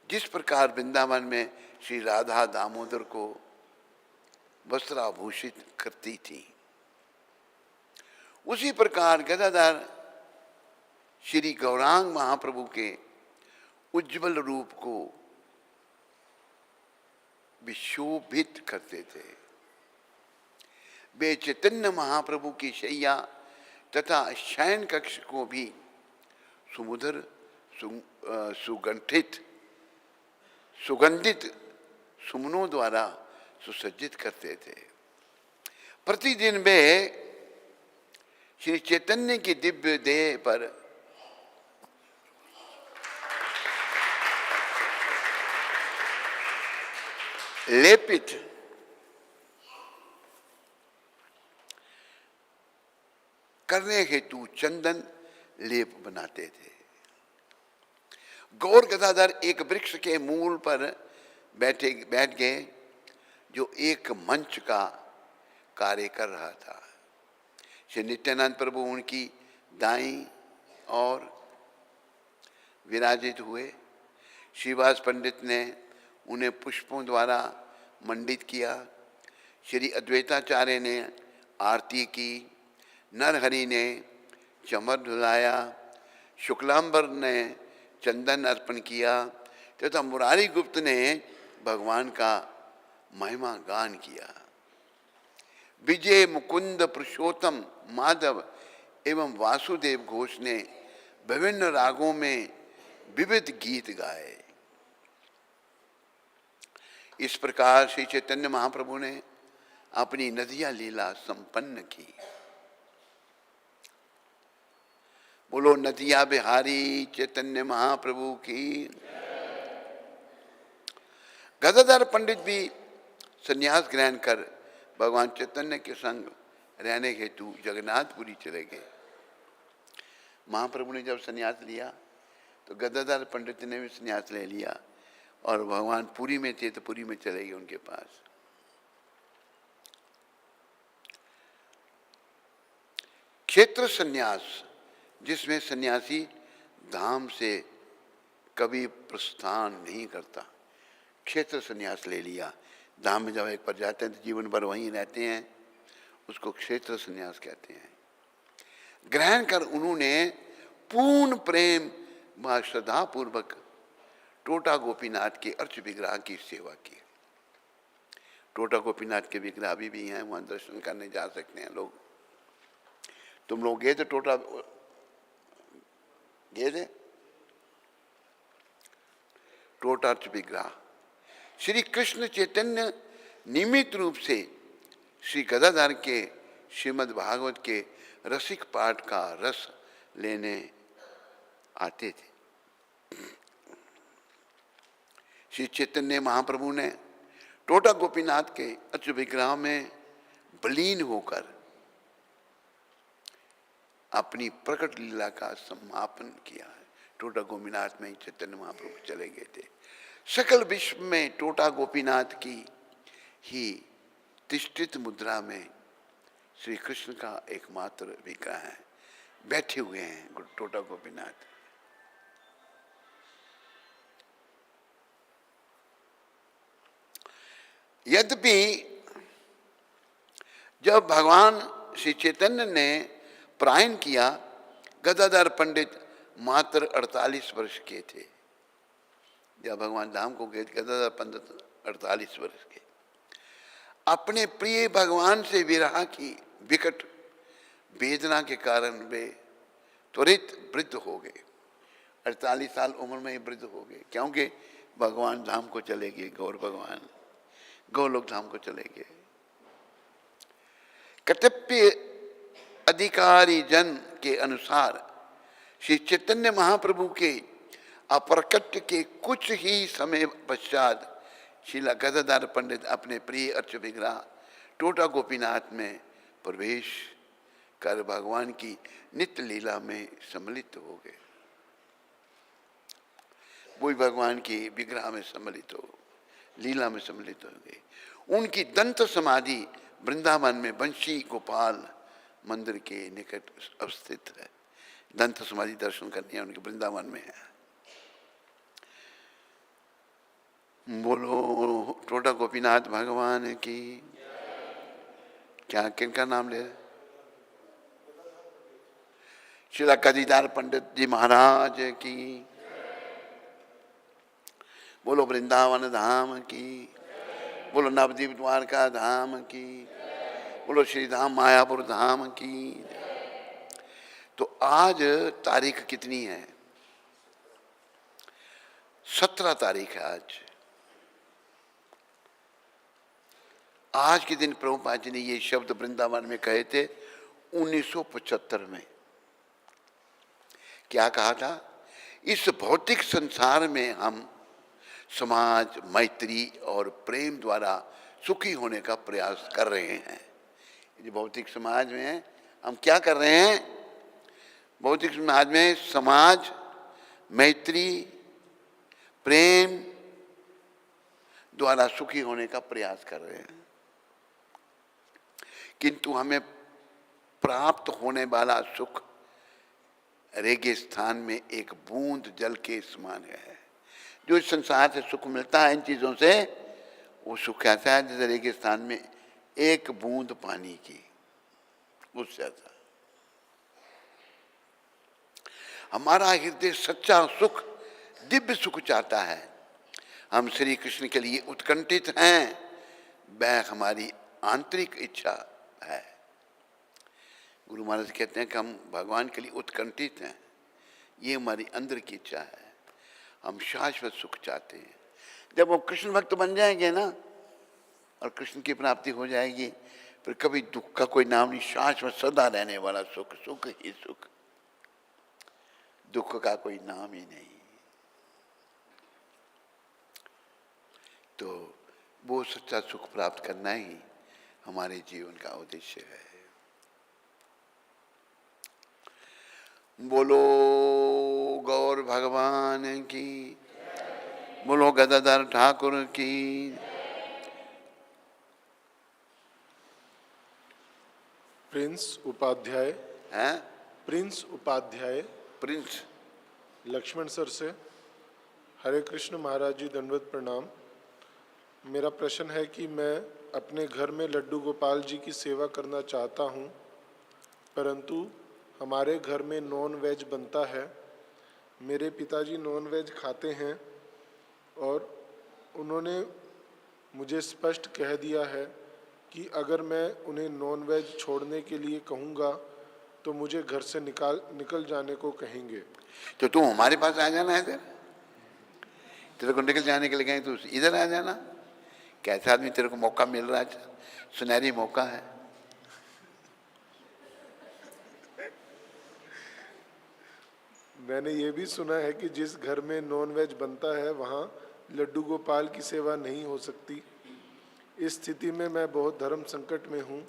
जिस प्रकार वृंदावन में श्री राधा दामोदर को वस्त्राभूषित करती थी, उसी प्रकार गदाधर श्री गौरांग महाप्रभु के उज्जवल रूप को विशोभित करते थे। वे चैतन्य महाप्रभु की शैया तथा शयन कक्ष को भी सुमधुर सुगंधित सुमनों द्वारा सुसज्जित करते थे। प्रतिदिन वे श्री चैतन्य की दिव्य देह पर लेपित करने हेतु चंदन लेप बनाते थे। गौर गदाधर एक वृक्ष के मूल पर बैठ गए जो एक मंच का कार्य कर रहा था। श्री नित्यानंद प्रभु उनकी दाईं ओर विराजित हुए। श्रीवास पंडित ने उन्हें पुष्पों द्वारा मंडित किया। श्री अद्वैताचार्य ने आरती की। नरहरि ने चमर धुलाया। शुक्लांबर ने चंदन अर्पण किया तथा मुरारी गुप्त ने भगवान का महिमा गान किया। विजय मुकुंद पुरुषोत्तम माधव एवं वासुदेव घोष ने विभिन्न रागों में विविध गीत गाए। इस प्रकार श्री चैतन्य महाप्रभु ने अपनी नदिया लीला संपन्न की। बोलो नदिया बिहारी चैतन्य महाप्रभु की। गदाधर पंडित भी संन्यास ग्रहण कर भगवान चैतन्य के संग रहने हेतु जगन्नाथपुरी चले गए। महाप्रभु ने जब संन्यास लिया तो गदाधर पंडित ने भी संन्यास ले लिया और भगवान पुरी में थे तो पुरी में चले गए उनके पास। क्षेत्र संन्यास, जिसमें सन्यासी धाम से कभी प्रस्थान नहीं करता। क्षेत्र संन्यास ले लिया, धाम में जब एक पर जाते हैं तो जीवन भर वहीं रहते हैं, उसको क्षेत्र संन्यास कहते हैं। ग्रहण कर उन्होंने पूर्ण प्रेम व श्रद्धा पूर्वक टोटा गोपीनाथ के अर्च विग्रह की सेवा की। टोटा गोपीनाथ के विग्रह अभी भी हैं, वहाँ दर्शन करने जा सकते हैं लोग। तुम लोग गए थे टोटा? गए थे? टोटा अर्च विग्रह श्री कृष्ण चैतन्य नियमित रूप से श्री गदाधर के श्रीमद् भागवत के रसिक पाठ का रस लेने आते थे। श्री चैतन्य महाप्रभु ने टोटा गोपीनाथ के अर्च विग्रह में विलीन होकर अपनी प्रकट लीला का समापन किया है। टोटा गोपीनाथ में ही चैतन्य महाप्रभु चले गए थे। सकल विश्व में टोटा गोपीनाथ की ही तिष्ठित मुद्रा में श्री कृष्ण का एकमात्र विग्रह है, बैठे हुए हैं टोटा गोपीनाथ। यद्यपि जब भगवान श्री चैतन्य ने प्रायण किया, गदाधर पंडित मात्र 48 वर्ष के थे। जब भगवान धाम को गए, गदाधर पंडित 48 वर्ष के। अपने प्रिय भगवान से विरह की विकट वेदना के कारण वे त्वरित वृद्ध हो गए। 48 साल उम्र में ही वृद्ध हो गए, क्योंकि भगवान धाम को चले गए। गौर भगवान गोलोक धाम को चले गए। कतिपय अधिकारी जन के अनुसार श्री चैतन्य महाप्रभु के अप्रकट के कुछ ही समय पश्चात श्रीला गदाधर पंडित अपने प्रिय अर्च विग्रह टोटा गोपीनाथ में प्रवेश कर भगवान की नित्य लीला में सम्मिलित हो गए। वही भगवान की विग्रह में सम्मिलित हो, लीला में सम्मिलित हो गए। उनकी दंत समाधि वृंदावन में बंशी गोपाल मंदिर के निकट अवस्थित है। दंत समाधि दर्शन करनी है, उनके वृंदावन में है। बोलो टोटा गोपीनाथ भगवान की। क्या किनका नाम ले? श्री गदाधर पंडित जी महाराज की। बोलो वृंदावन धाम की। बोलो नवद्वीप द्वारका धाम की। बोलो श्री धाम मायापुर धाम की। तो आज तारीख कितनी है? 17 तारीख है आज। आज के दिन प्रभुपाद जी ने ये शब्द वृंदावन में कहे थे 1975 में। क्या कहा था? इस भौतिक संसार में हम समाज, मैत्री और प्रेम द्वारा सुखी होने का प्रयास कर रहे हैं। ये भौतिक समाज में हम क्या कर रहे हैं? भौतिक समाज में समाज, मैत्री, प्रेम द्वारा सुखी होने का प्रयास कर रहे हैं, किंतु हमें प्राप्त होने वाला सुख रेगिस्तान में एक बूंद जल के समान है। जो इस संसार से सुख मिलता है इन चीजों से, वो सुख ऐसा है जैसे रेगिस्तान में एक बूंद पानी की, उससे ज्यादा। हमारा हृदय सच्चा सुख, दिव्य सुख चाहता है। हम श्री कृष्ण के लिए उत्कंठित हैं, वह हमारी आंतरिक इच्छा है। गुरु महाराज कहते हैं कि हम भगवान के लिए उत्कंठित हैं, ये हमारी अंदर की इच्छा है। हम शाश्वत सुख चाहते हैं। जब हम कृष्ण भक्त बन जाएंगे ना और कृष्ण की प्राप्ति हो जाएगी, फिर कभी दुख का कोई नाम नहीं। शाश्वत सदा रहने वाला सुख, सुख ही सुख, दुख का कोई नाम ही नहीं। तो वो सच्चा सुख प्राप्त करना ही हमारे जीवन का उद्देश्य है। बोलो गौर भगवान की। बोलो गदाधर ठाकुर की। प्रिंस उपाध्याय हैं? प्रिंस उपाध्याय प्रिंस लक्ष्मण सर से। हरे कृष्ण महाराज जी, दंडवत प्रणाम। मेरा प्रश्न है कि मैं अपने घर में लड्डू गोपाल जी की सेवा करना चाहता हूँ, परंतु हमारे घर में नॉन वेज बनता है। मेरे पिताजी नॉन वेज खाते हैं और उन्होंने मुझे स्पष्ट कह दिया है कि अगर मैं उन्हें नॉन वेज छोड़ने के लिए कहूँगा तो मुझे घर से निकल जाने को कहेंगे। तो तुम हमारे पास आ जाना है इधर। तेरे को निकल जाने के लिए कहें तो इधर आ जाना। कैसा आदमी, तेरे को मौका मिल रहा है, सुनहरी मौका है। मैंने ये भी सुना है कि जिस घर में नॉन वेज बनता है वहाँ लड्डू गोपाल की सेवा नहीं हो सकती। इस स्थिति में मैं बहुत धर्म संकट में हूँ।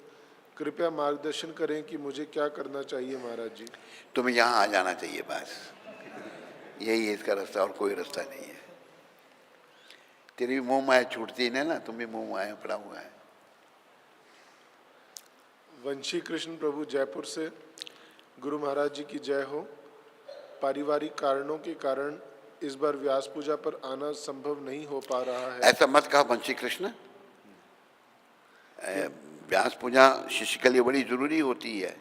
कृपया मार्गदर्शन करें कि मुझे क्या करना चाहिए महाराज जी। तुम्हें यहाँ आ जाना चाहिए, बस यही है इसका रास्ता, और कोई रास्ता नहीं है। तेरी भी मोह माया छूटती है ना, तुम भी मोह माया पड़ा हुआ है। वंशी कृष्ण प्रभु जयपुर से, गुरु महाराज जी की जय हो। पारिवारिक कारणों के कारण इस बार व्यास पूजा पर आना संभव नहीं हो पा रहा है। ऐसा मत कहा बंशी कृष्ण। व्यास पूजा शिष्य के लिए बड़ी जरूरी होती है,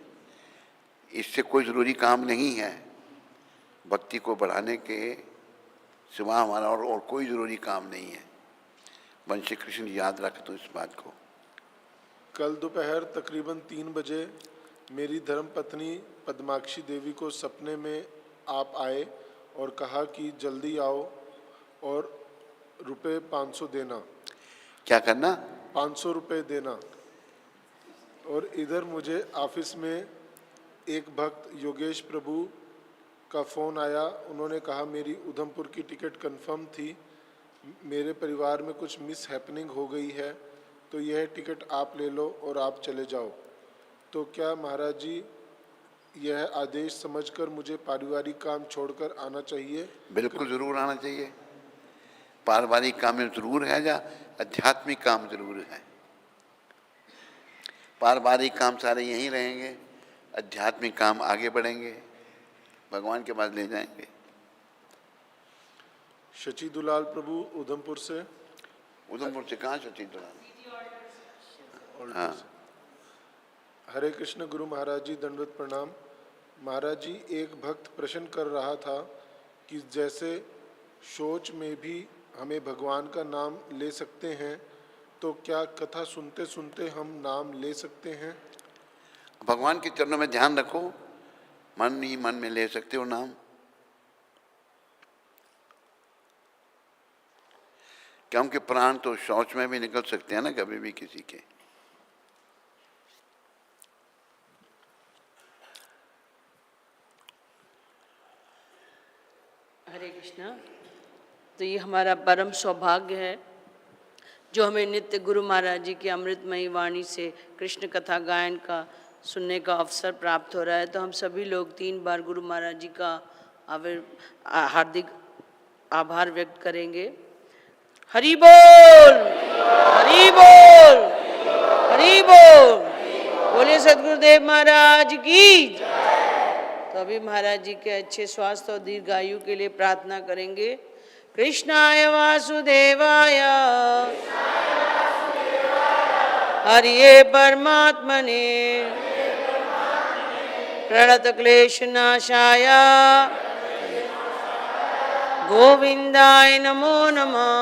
इससे कोई जरूरी काम नहीं है। भक्ति को बढ़ाने के सिवा हमारा और कोई जरूरी काम नहीं है। वंशी कृष्ण याद रख तो इस बात को। कल दोपहर तकरीबन 3 बजे मेरी धर्मपत्नी पद्माक्षी देवी को सपने में आप आए और कहा कि जल्दी आओ और रुपए 500 देना। क्या करना? 500 रुपये देना। और इधर मुझे ऑफिस में एक भक्त योगेश प्रभु का फ़ोन आया। उन्होंने कहा मेरी उधमपुर की टिकट कंफर्म थी, मेरे परिवार में कुछ मिस हैपनिंग हो गई है, तो यह टिकट आप ले लो और आप चले जाओ। तो क्या महाराज जी यह आदेश समझकर मुझे पारिवारिक काम छोड़कर आना चाहिए? बिल्कुल जरूर आना चाहिए। पारिवारिक काम में जरूर है, या आध्यात्मिक काम जरूर है। पारिवारिक काम सारे यहीं रहेंगे, आध्यात्मिक काम आगे बढ़ेंगे, भगवान के पास ले जाएंगे। शची दुलाल प्रभु उधमपुर से। उधमपुर से कहाँ शची दुलाल? हाँ। हरे कृष्ण गुरु महाराज जी, दंडवत प्रणाम। महाराज जी, एक भक्त प्रश्न कर रहा था कि जैसे शौच में भी हमें भगवान का नाम ले सकते हैं, तो क्या कथा सुनते सुनते हम नाम ले सकते हैं? भगवान के चरणों में ध्यान रखो, मन ही मन में ले सकते हो नाम। क्योंकि प्राण तो शौच में भी निकल सकते हैं ना कभी भी किसी के। हरे कृष्णा। तो ये हमारा परम सौभाग्य है जो हमें नित्य गुरु महाराज जी की अमृतमयी वाणी से कृष्ण कथा गायन का सुनने का अवसर प्राप्त हो रहा है। तो हम सभी लोग 3 बार गुरु महाराज जी का हार्दिक आभार व्यक्त करेंगे। हरि बोल, हरि बोल, हरि बोल। बोलिए सद्गुरुदेव महाराज की। तो अभी महाराज जी के अच्छे स्वास्थ्य और दीर्घायु के लिए प्रार्थना करेंगे। कृष्णाय वासुदेवाय हरिये परमात्मने प्रणत क्लेश नाशाय गोविंदाय नमो नमः।